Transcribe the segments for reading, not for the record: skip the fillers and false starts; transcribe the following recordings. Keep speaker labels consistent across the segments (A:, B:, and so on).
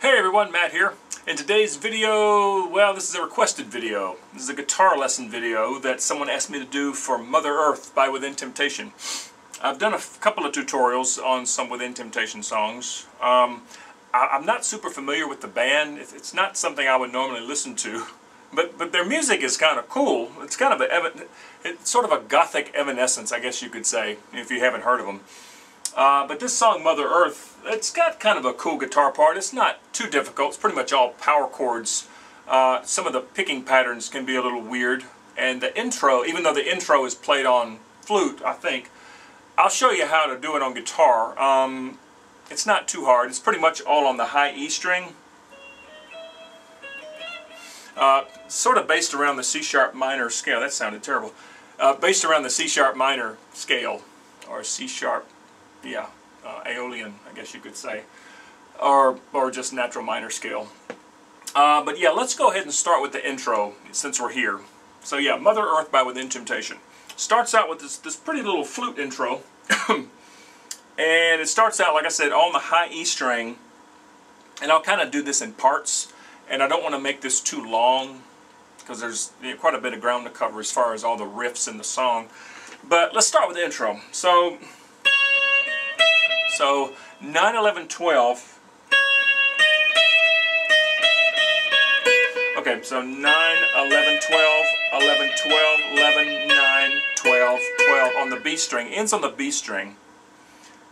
A: Hey everyone, Matt here. In today's video, well, this is a requested video. This is a guitar lesson video that someone asked me to do for Mother Earth by Within Temptation. I've done a couple of tutorials on some Within Temptation songs. I'm not super familiar with the band. It's not something I would normally listen to, but their music is kind of cool. It's kind of it's sort of a gothic evanescence, I guess you could say, if you haven't heard of them. But this song, Mother Earth, it's got kind of a cool guitar part. It's not too difficult. It's pretty much all power chords. Some of the picking patterns can be a little weird. And the intro, even though the intro is played on flute, I think, I'll show you how to do it on guitar. It's not too hard. It's pretty much all on the high E string. Sort of based around the C-sharp minor scale. That sounded terrible. Based around the C-sharp minor scale, or C-sharp, yeah, Aeolian, I guess you could say, or just natural minor scale. But yeah, let's go ahead and start with the intro since we're here. So yeah, Mother Earth by Within Temptation. Starts out with this pretty little flute intro, and it starts out, like I said, on the high E string, and I'll kind of do this in parts, and I don't want to make this too long because there's quite a bit of ground to cover as far as all the riffs in the song. But let's start with the intro. So 9, 11, 12. Okay, so 9, 11, 12, 11, 12, 11, 9, 12, 12 on the B string. Ends on the B string.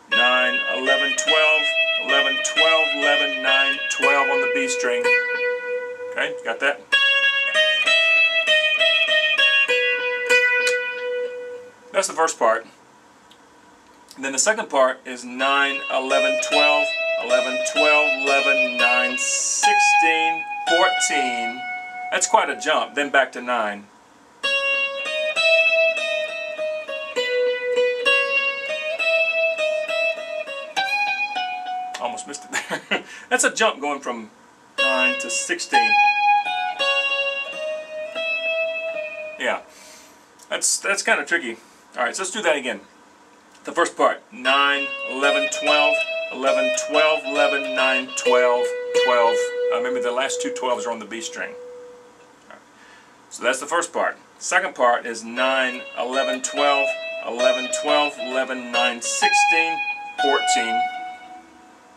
A: 9, 11, 12, 11, 12, 11, 9, 12 on the B string. Okay, got that? That's the first part. And then the second part is 9, 11, 12, 11, 12, 11, 9, 16, 14. That's quite a jump. Then back to 9. Almost missed it there. That's a jump going from 9 to 16. Yeah, that's kind of tricky. Alright, so let's do that again. The first part, 9, 11, 12, 11, 12, 11, 9, 12, 12. Remember the last two 12s are on the B string. Right. So that's the first part. Second part is 9, 11, 12, 11, 12, 11, 9, 16, 14.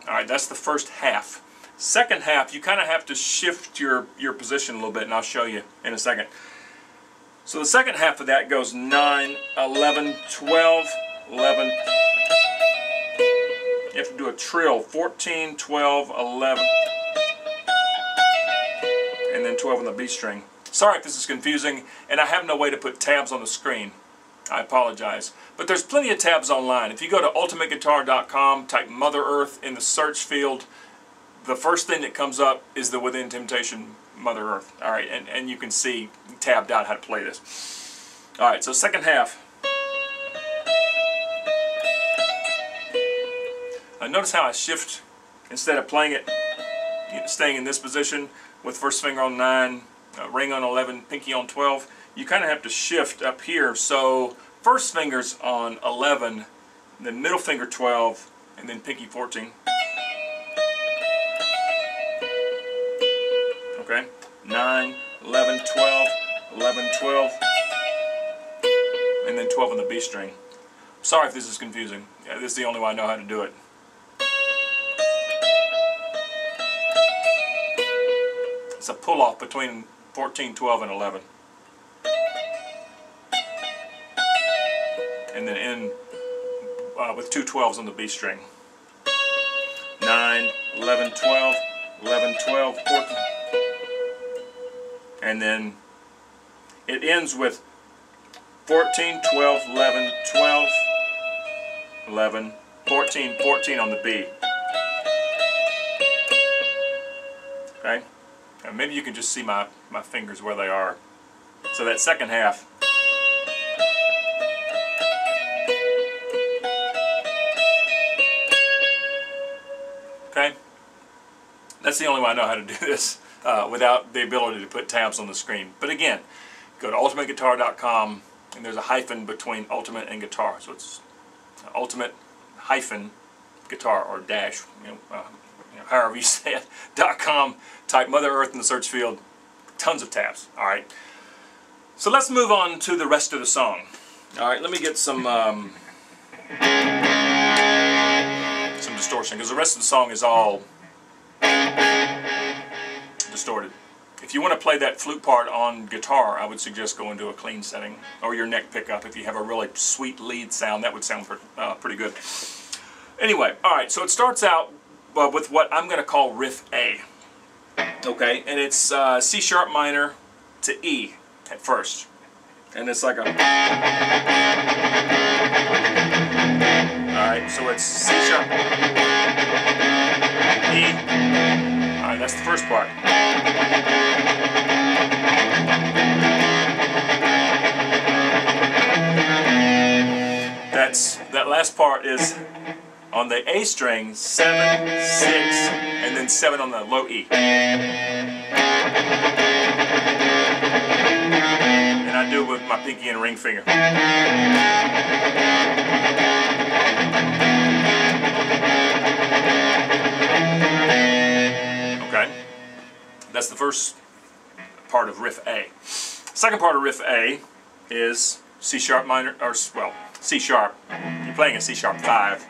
A: Alright, that's the first half. Second half, you kind of have to shift your position a little bit, and I'll show you in a second. So the second half of that goes 9, 11, 12, 11. You have to do a trill. 14, 12, 11. And then 12 on the B string. Sorry if this is confusing, and I have no way to put tabs on the screen. I apologize. But there's plenty of tabs online. If you go to ultimateguitar.com, type Mother Earth in the search field, the first thing that comes up is the Within Temptation Mother Earth. Alright, and you can see tabbed out how to play this. Alright, so second half. Notice how I shift, instead of playing it, staying in this position with first finger on 9, ring on 11, pinky on 12. You kind of have to shift up here. So first finger's on 11, then middle finger 12, and then pinky 14. Okay, 9, 11, 12, 11, 12, and then 12 on the B string. Sorry if this is confusing. Yeah, this is the only way I know how to do it. It's a pull-off between 14, 12, and 11. And then end with two 12s on the B string. 9, 11, 12, 11, 12, 14. And then it ends with 14, 12, 11, 12, 11, 14, 14 on the B. Okay? And maybe you can just see my fingers where they are. So that second half. Okay? That's the only way I know how to do this without the ability to put tabs on the screen. But again, go to ultimateguitar.com, and there's a hyphen between ultimate and guitar. So it's ultimate hyphen guitar, or dash, however you say it, .com, type Mother Earth in the search field, tons of tabs. All right. So let's move on to the rest of the song. All right, let me get some distortion, because the rest of the song is all distorted. If you want to play that flute part on guitar, I would suggest going to a clean setting, or your neck pickup. If you have a really sweet lead sound, that would sound pretty good. Anyway, all right, so it starts out with what I'm going to call riff A. Okay, and it's C sharp minor to E at first. And it's like a... Alright, so it's C sharp, E. Alright, that's the first part. That last part is on the A string, 7, 6, and then 7 on the low E. And I do it with my pinky and ring finger. Okay, that's the first part of riff A. Second part of riff A is C sharp minor, or well, C sharp. You're playing a C sharp 5.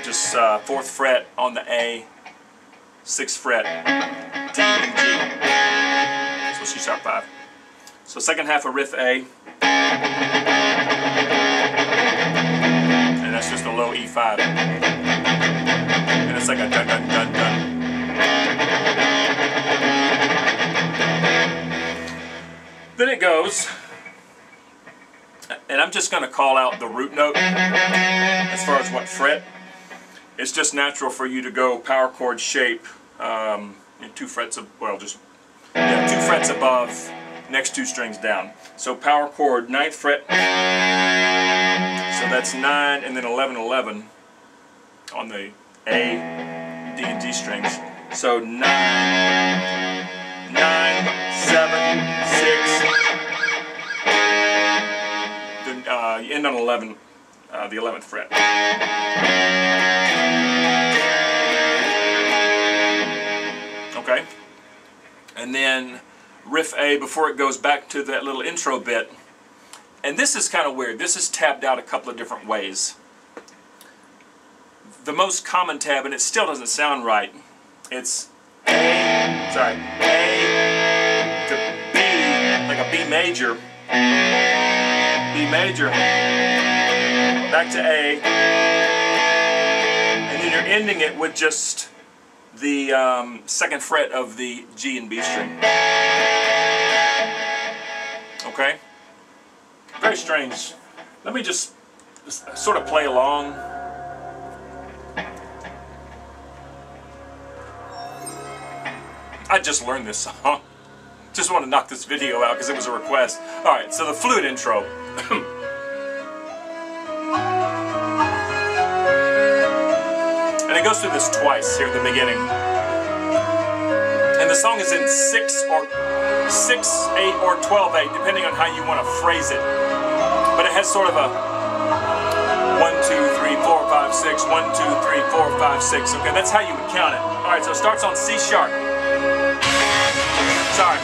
A: Just 4th fret on the A, 6th fret, D and G. So C sharp 5. So second half of riff A, and that's just a low E5. And it's like a dun dun dun dun. Then it goes, and I'm just going to call out the root note as far as what fret. It's just natural for you to go power chord shape, 2 frets of, well, just 2 frets above, next 2 strings down. So power chord 9th fret, so that's 9 and then 11, 11 on the A, D and G strings. So 9, 9, 7, 6, then you end on 11, the 11th fret. Okay, and then riff A, before it goes back to that little intro bit, and this is kind of weird. This is tabbed out a couple of different ways. The most common tab, and it still doesn't sound right, it's A to B, like a B major, back to A, and then you're ending it with just the 2nd fret of the G and B string. Okay? Very strange. Let me just sort of play along. I just learned this song. Just want to knock this video out because it was a request. Alright, so the flute intro. And it goes through this twice here at the beginning. And the song is in 6, 8, or 12/8, depending on how you want to phrase it. But it has sort of a 1, 2, 3, 4, 5, 6, 1, 2, 3, 4, 5, 6. Okay, that's how you would count it. Alright, so it starts on C sharp. Sorry.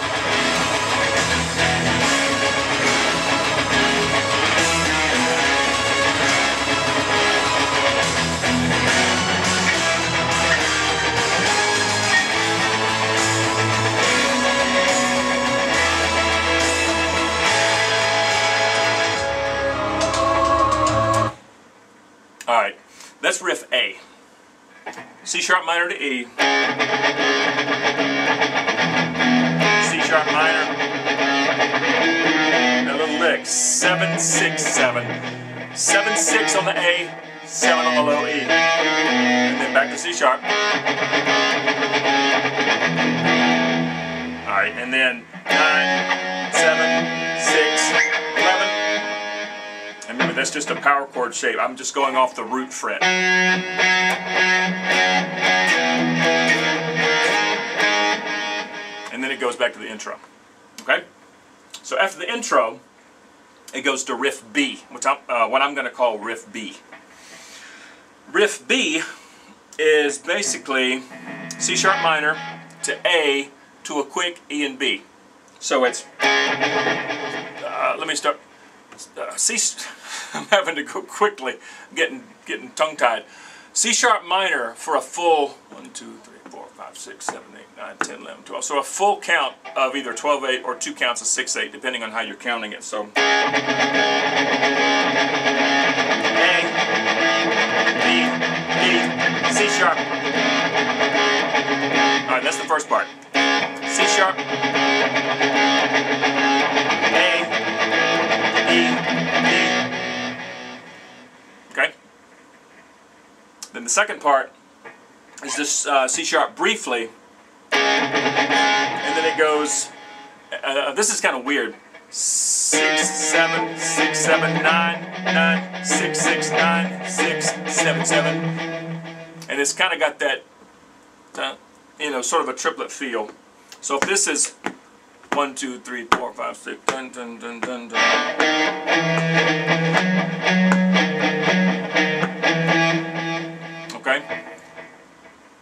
A: Alright, that's riff A. C sharp minor to E. C sharp minor. A little lick. 7, 6, 7. 7, 6 on the A, 7 on the low E. And then back to C sharp. Alright, and then 9, 7, 6, 11. And remember, that's just a power chord shape. I'm just going off the root fret. And then it goes back to the intro. Okay? So after the intro, it goes to riff B, which what I'm going to call riff B. Riff B is basically C sharp minor to A to a quick E and B. So it's, let me start, I'm having to go quickly, getting tongue-tied. C sharp minor for a full 1, 2, 3, 4, 5, 6, 7, 8, 9, 10, 11, 12. So a full count of either 12/8 or 2 counts of 6/8, depending on how you're counting it. So A, B, E, C sharp. All right, that's the first part. C sharp, A, E, B. Okay? Then the second part is this C sharp briefly, and then it goes, this is kind of weird, 6, 7, 6, 7, 9, 9, 6, 6, 9, 6, 7, 7. And it's kind of got that, you know, sort of a triplet feel. So if this is 1, 2, 3, 4, 5, 6, dun, dun, dun, dun, dun. Okay?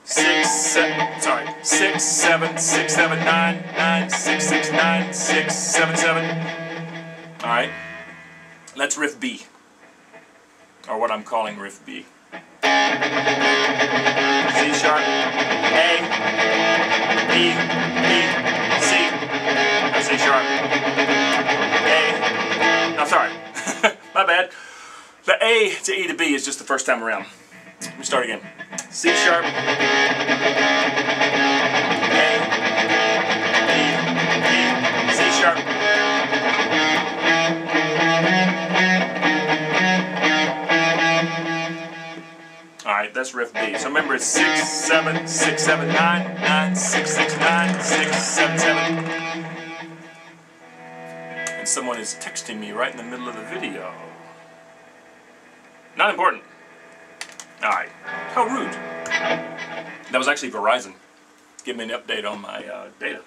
A: 6, 7, 6, 7, 9, 9, 6, 6, 9, 6, 7, 7. Alright. Let's riff B. Or what I'm calling riff B. C sharp, A, B, B, C. No, C sharp, A. No, sorry. My bad. The A to E to B is just the first time around. Let me start again. C sharp, A, B, B, C sharp. Alright, that's riff B. So remember it's 6, 7, 6, 7, 9, 9, 6, 6, 9, 6, 7, 7. And someone is texting me right in the middle of the video. Not important. Alright, how rude. That was actually Verizon. Give me an update on my data.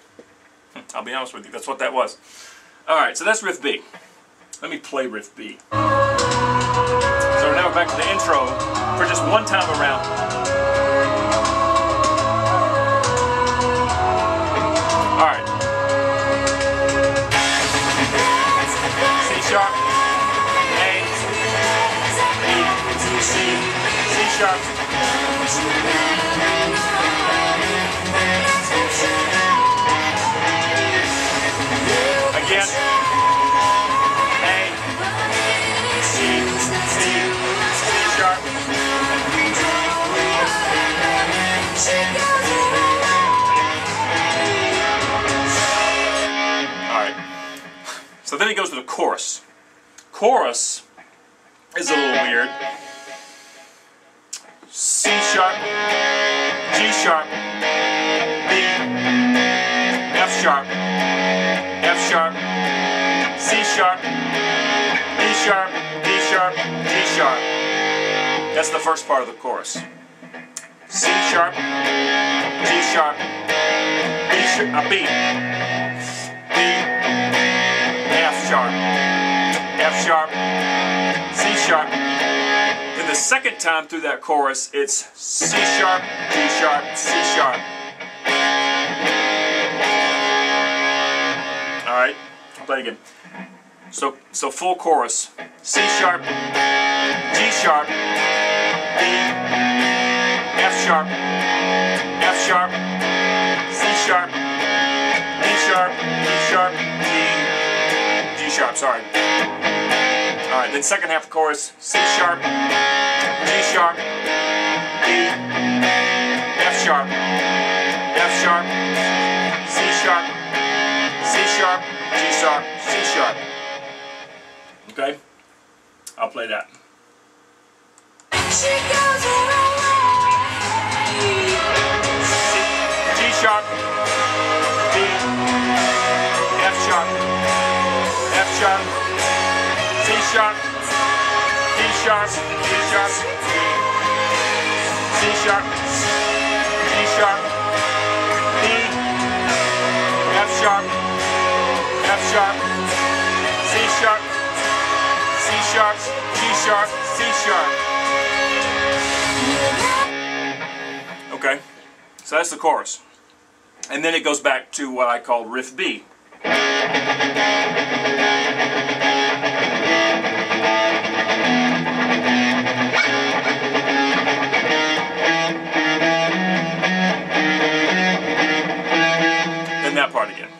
A: I'll be honest with you, that's what that was. Alright, so that's riff B. Let me play riff B. So now we're back to the intro for just one time around. Alright. C sharp, A, B, C, C sharp. Again. A, C, C, C sharp. Alright. So then he goes to the chorus. Chorus is a little weird. C sharp, G sharp, B, F sharp, F sharp, C sharp, D sharp, D sharp, G sharp. That's the first part of the chorus. C sharp, G sharp, B, B, F sharp, F sharp, C sharp. Then the second time through that chorus, it's C sharp, G sharp, C sharp. All right, I'll play it again. So full chorus: C sharp, G sharp, B, F sharp, F sharp, C sharp, D sharp, D sharp, G sharp. Sorry. All right, then second half of the chorus: C sharp, G sharp, B, F sharp, F sharp, C sharp, C sharp, G sharp, C sharp. Okay, I'll play that. G sharp, B, F sharp, F sharp, C sharp, D sharp, D sharp, C sharp, D sharp, B, F sharp, F sharp, C sharp, C sharp, G sharp, C sharp. So that's the chorus. And then it goes back to what I call riff B. Then that part again.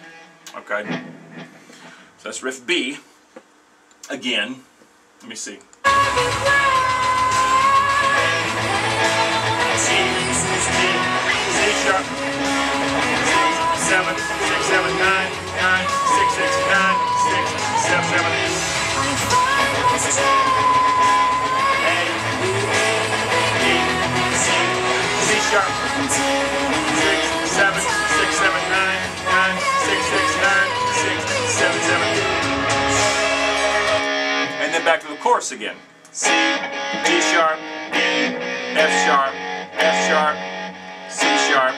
A: Okay. So that's riff B again. Let me see. C sharp, C, 7, 6, 7, 9, 9, 6, 6, 9, 6, 7, 7, A, E, C, C sharp, 6, 7, 6, 7, 9, 9, 6, 6, 9, 6, 7, 7. And then back to the chorus again. C, D sharp, E, F sharp, F sharp, C sharp,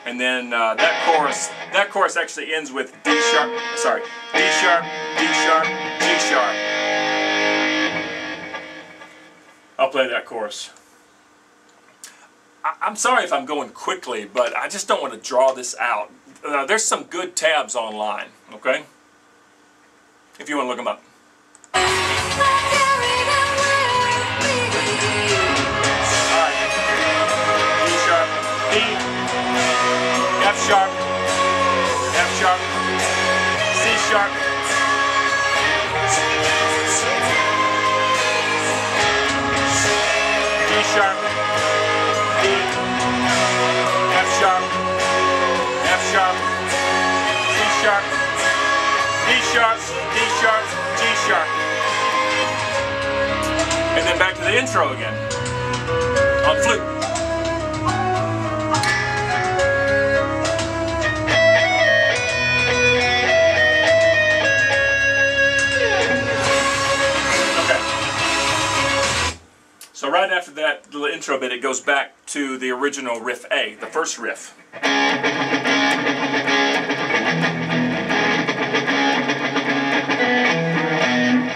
A: and then that chorus actually ends with D sharp, sorry, D sharp, D sharp, G sharp. I'll play that chorus. I'm sorry if I'm going quickly, but I just don't want to draw this out. There's some good tabs online, okay? If you want to look them up. F sharp, F sharp, C sharp, D sharp, D, F sharp, F sharp, C sharp, D sharp, D sharp, G sharp. And then back to the intro again on flute. So right after that little intro bit, it goes back to the original riff A, the first riff.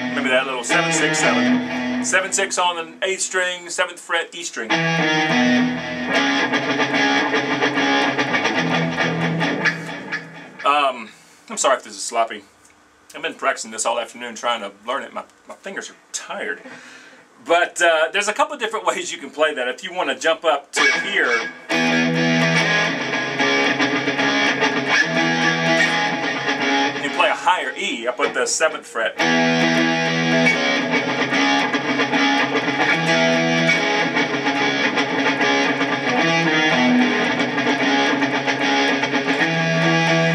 A: Remember that little 7, 6, 7. 7, 6 on an A string, 7th fret, E string. I'm sorry if this is sloppy. I've been practicing this all afternoon trying to learn it. My fingers are tired. But there's a couple of different ways you can play that. If you want to jump up to here, you play a higher E up at the 7th fret.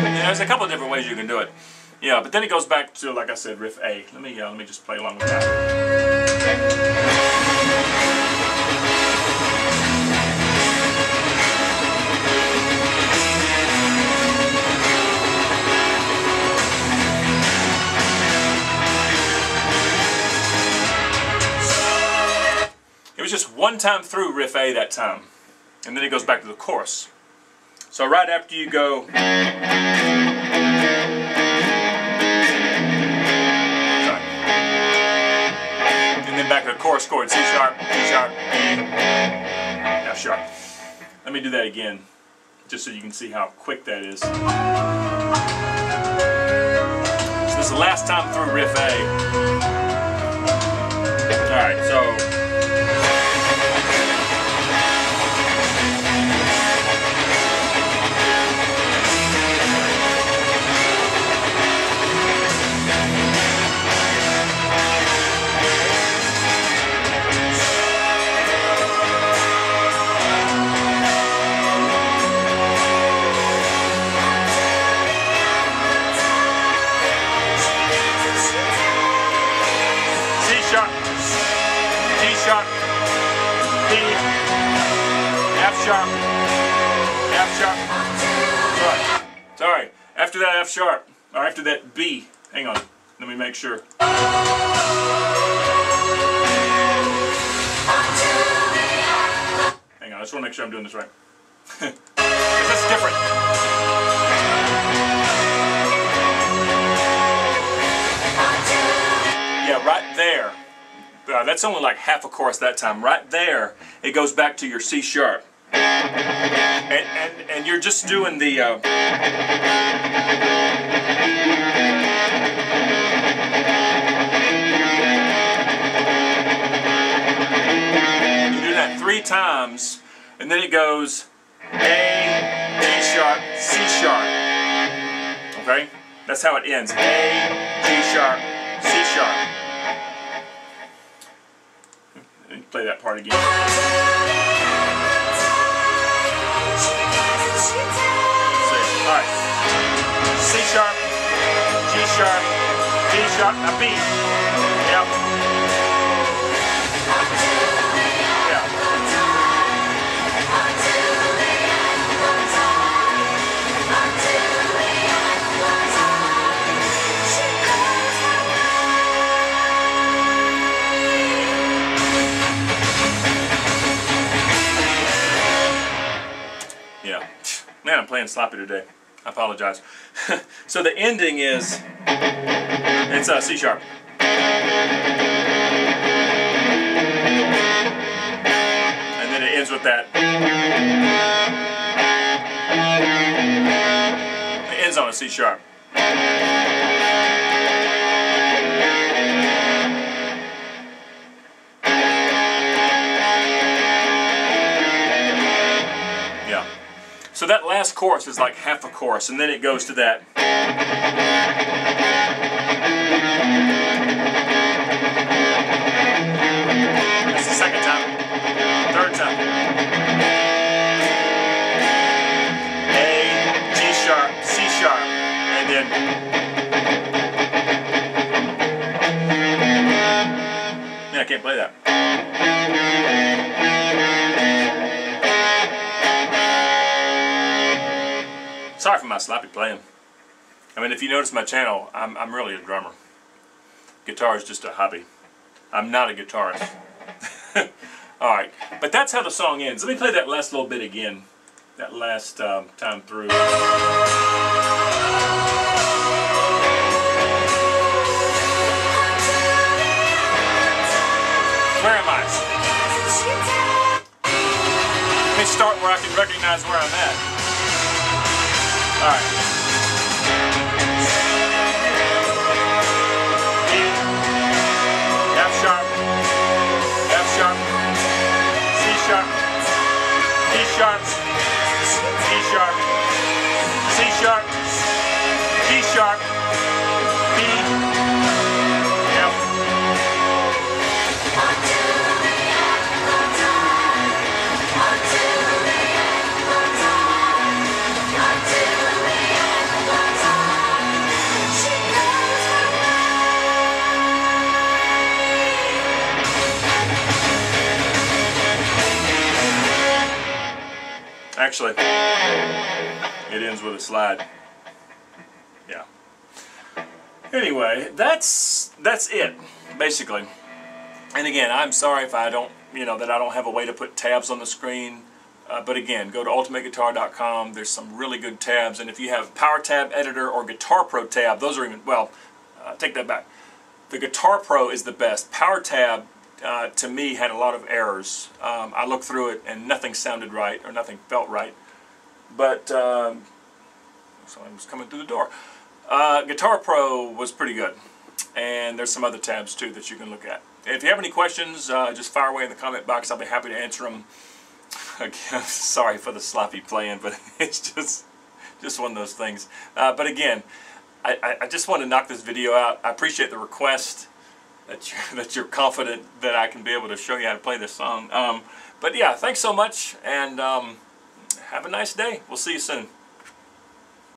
A: And there's a couple of different ways you can do it. Yeah, but then it goes back to, like I said, riff A. Let me just play along with that. It was just one time through riff A that time, and then it goes back to the chorus. So right after you go, and then back to the chorus chord, C sharp, D sharp, E, F sharp. Let me do that again, just so you can see how quick that is. So this is the last time through riff A. Alright, so sharp, D, F sharp, F sharp. Sorry. After that F sharp, or after that B, hang on, let me make sure. Hang on, I just want to make sure I'm doing this right. That's different. Yeah, right there. That's only like half a chorus that time. Right there, it goes back to your C sharp. and you're just doing the you do that 3 times, and then it goes A, G sharp, C sharp. Okay? That's how it ends. A, G sharp, C sharp. Let me play that part again. Alright. C sharp, G sharp, D sharp, now B. Yep. Yeah. Yeah. Man, I'm playing sloppy today. I apologize. So the ending is, it's C sharp. And then it ends with that. It ends on a C sharp. Yeah. So that last chorus is like half a chorus, and then it goes to that. That's the second time. Third time. A, G sharp, C sharp, and then. Yeah, I can't play that. Sorry for my sloppy playing. I mean, if you notice my channel, I'm really a drummer. Guitar is just a hobby. I'm not a guitarist. Alright, but that's how the song ends. Let me play that last little bit again. That last time through. Where am I? Let me start where I can recognize where I'm at. Alright. F sharp, F sharp, C sharp, D sharp, D sharp, C sharp, G sharp, B, F. Actually, it ends with a slide. Yeah. Anyway, that's it, basically. And again, I'm sorry if I don't, that I don't have a way to put tabs on the screen. But again, go to ultimateguitar.com. There's some really good tabs, and if you have Power Tab Editor or Guitar Pro Tab, those are even, well, take that back. The Guitar Pro is the best. Power Tab, to me, had a lot of errors. I looked through it and nothing sounded right or nothing felt right. But someone was coming through the door. Guitar Pro was pretty good, and there's some other tabs too that you can look at. If you have any questions, just fire away in the comment box. I'll be happy to answer them. Again, sorry for the sloppy playing, but it's just one of those things. But again, I just want to knock this video out. I appreciate the request that you're confident that I can be able to show you how to play this song. But yeah, thanks so much, and have a nice day. We'll see you soon.